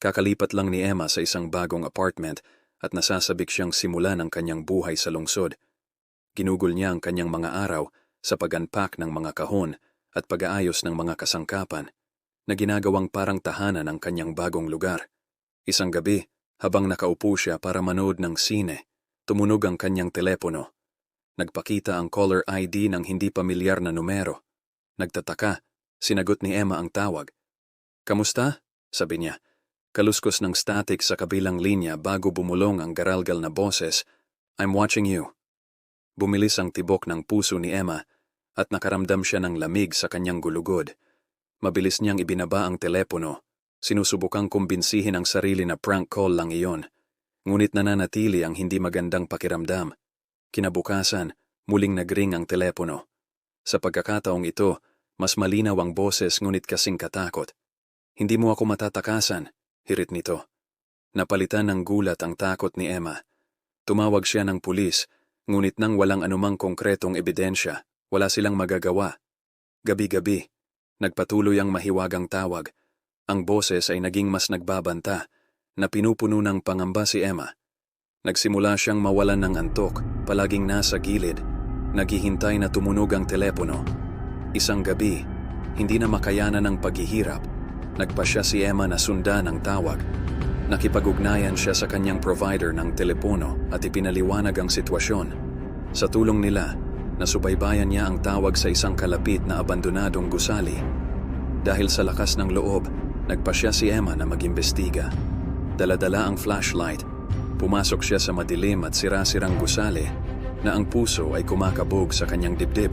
Kakalipat lang ni Emma sa isang bagong apartment at nasasabik siyang simulan ang kanyang buhay sa lungsod. Ginugol niya ang kanyang mga araw sa pag-unpack ng mga kahon at pag-aayos ng mga kasangkapan na ginagawang parang tahanan ng kanyang bagong lugar. Isang gabi, habang nakaupo siya para manood ng sine, tumunog ang kanyang telepono. Nagpakita ang caller ID ng hindi pamilyar na numero. Nagtataka, sinagot ni Emma ang tawag. "Kamusta?" sabi niya. Kaluskos ng static sa kabilang linya bago bumulong ang garalgal na boses, "I'm watching you." Bumilis ang tibok ng puso ni Emma at nakaramdam siya ng lamig sa kanyang gulugod. Mabilis niyang ibinaba ang telepono. Sinusubukang kumbinsihin ang sarili na prank call lang iyon. Ngunit nananatili ang hindi magandang pakiramdam. Kinabukasan, muling nagring ang telepono. Sa pagkakataong ito, mas malinaw ang boses ngunit kasing katakot. "Hindi mo ako matatakasan," hirit nito. Napalitan ng gulat ang takot ni Emma. Tumawag siya ng pulis, ngunit nang walang anumang konkretong ebidensya, wala silang magagawa. Gabi-gabi, nagpatuloy ang mahiwagang tawag. Ang boses ay naging mas nagbabanta, na pinupuno ng pangamba si Emma. Nagsimula siyang mawalan ng antok, palaging nasa gilid, naghihintay na tumunog ang telepono. Isang gabi, hindi na makayanan ng paghihirap, nagpasya si Emma na sundan ang tawag. Nakipag-ugnayan siya sa kanyang provider ng telepono at ipinaliwanag ang sitwasyon. Sa tulong nila, nasubaybayan niya ang tawag sa isang kalapit na abandonadong gusali. Dahil sa lakas ng loob, nagpasya si Emma na mag-imbestiga. Dala-dala ang flashlight. Pumasok siya sa madilim at sira-sirang gusali na ang puso ay kumakabog sa kanyang dibdib.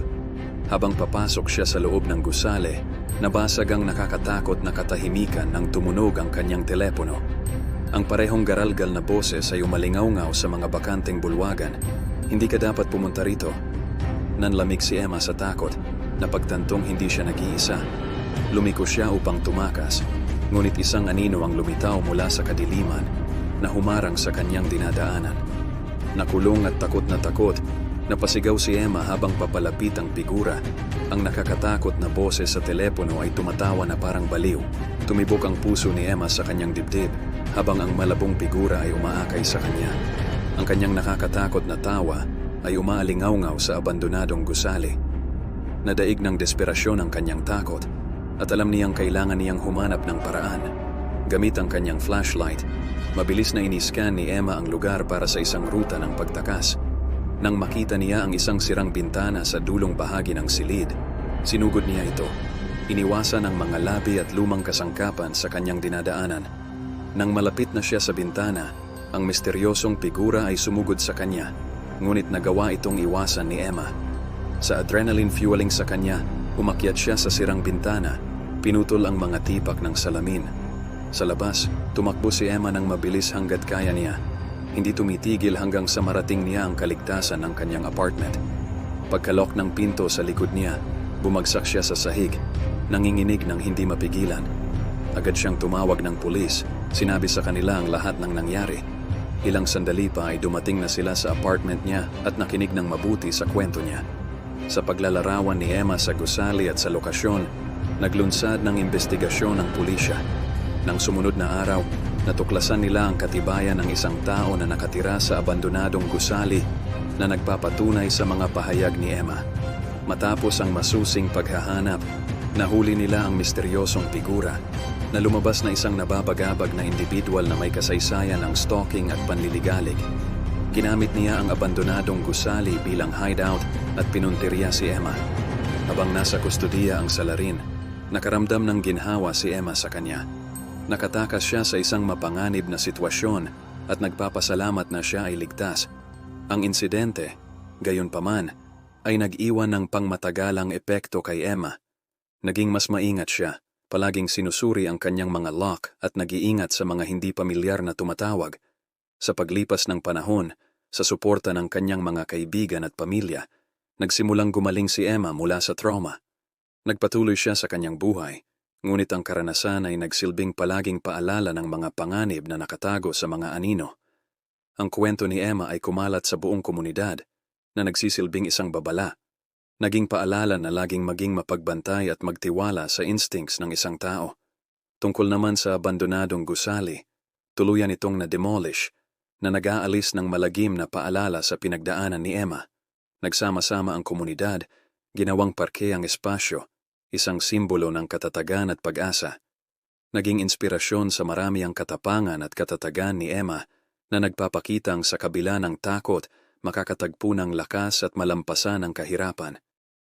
Habang papasok siya sa loob ng gusali, nabasag ang nakakatakot na katahimikan nang tumunog ang kanyang telepono. Ang parehong garalgal na boses ay umalingaw-ngaw sa mga bakanteng bulwagan. "Hindi ka dapat pumunta rito." Nanlamig si Emma sa takot, napagtantong hindi siya nag-iisa. Lumiko siya upang tumakas, ngunit isang anino ang lumitaw mula sa kadiliman na humarang sa kanyang dinadaanan. Nakulong at takot, napasigaw si Emma habang papalapit ang figura. Ang nakakatakot na boses sa telepono ay tumatawa na parang baliw. Tumibok ang puso ni Emma sa kanyang dibdib habang ang malabong figura ay umaakay sa kanya. Ang kanyang nakakatakot na tawa ay umaalingaw-ngaw sa abandonadong gusali. Nadaig ng desperasyon ang kanyang takot at alam niyang kailangan niyang humanap ng paraan. Gamit ang kanyang flashlight, mabilis na iniskan ni Emma ang lugar para sa isang ruta ng pagtakas. Nang makita niya ang isang sirang bintana sa dulong bahagi ng silid, sinugod niya ito. Iniwasan ang mga labi at lumang kasangkapan sa kanyang dinadaanan. Nang malapit na siya sa bintana, ang misteryosong figura ay sumugod sa kanya, ngunit nagawa itong iwasan ni Emma. Sa adrenaline fueling sa kanya, umakyat siya sa sirang bintana, pinutol ang mga tipak ng salamin. Sa labas, tumakbo si Emma ng mabilis hanggat kaya niya. Hindi tumitigil hanggang sa marating niya ang kaligtasan ng kanyang apartment. Pagkalok ng pinto sa likod niya, bumagsak siya sa sahig, nanginginig ng hindi mapigilan. Agad siyang tumawag ng pulis, sinabi sa kanila ang lahat ng nangyari. Ilang sandali pa ay dumating na sila sa apartment niya at nakinig ng mabuti sa kwento niya. Sa paglalarawan ni Emma sa gusali at sa lokasyon, naglunsad ng investigasyon ng pulisya. Nang sumunod na araw, natuklasan nila ang katibayan ng isang tao na nakatira sa abandonadong gusali na nagpapatunay sa mga pahayag ni Emma. Matapos ang masusing paghahanap, nahuli nila ang misteryosong figura na lumabas na isang nababagabag na individual na may kasaysayan ng stalking at panliligalig. Ginamit niya ang abandonadong gusali bilang hideout at pinuntirya si Emma. Habang nasa kustodiya ang salarin, nakaramdam ng ginhawa si Emma sa kanya. Nakatakas siya sa isang mapanganib na sitwasyon at nagpapasalamat na siya ay ligtas. Ang insidente, gayunpaman, ay nag-iwan ng pangmatagalang epekto kay Emma. Naging mas maingat siya, palaging sinusuri ang kanyang mga lock at nag-iingat sa mga hindi pamilyar na tumatawag. Sa paglipas ng panahon, sa suporta ng kanyang mga kaibigan at pamilya, nagsimulang gumaling si Emma mula sa trauma. Nagpatuloy siya sa kanyang buhay, ngunit ang karanasan ay nagsilbing palaging paalala ng mga panganib na nakatago sa mga anino. Ang kwento ni Emma ay kumalat sa buong komunidad na nagsisilbing isang babala. Naging paalala na laging maging mapagbantay at magtiwala sa instincts ng isang tao. Tungkol naman sa abandonadong gusali, tuluyan itong na-demolish na nag-aalis ng malagim na paalala sa pinagdaanan ni Emma. Nagsama-sama ang komunidad, ginawang parke ang espasyo, isang simbolo ng katatagan at pag-asa. Naging inspirasyon sa marami ang katapangan at katatagan ni Emma na nagpapakitang sa kabila ng takot, makakatagpo ng lakas at malampasan ang kahirapan.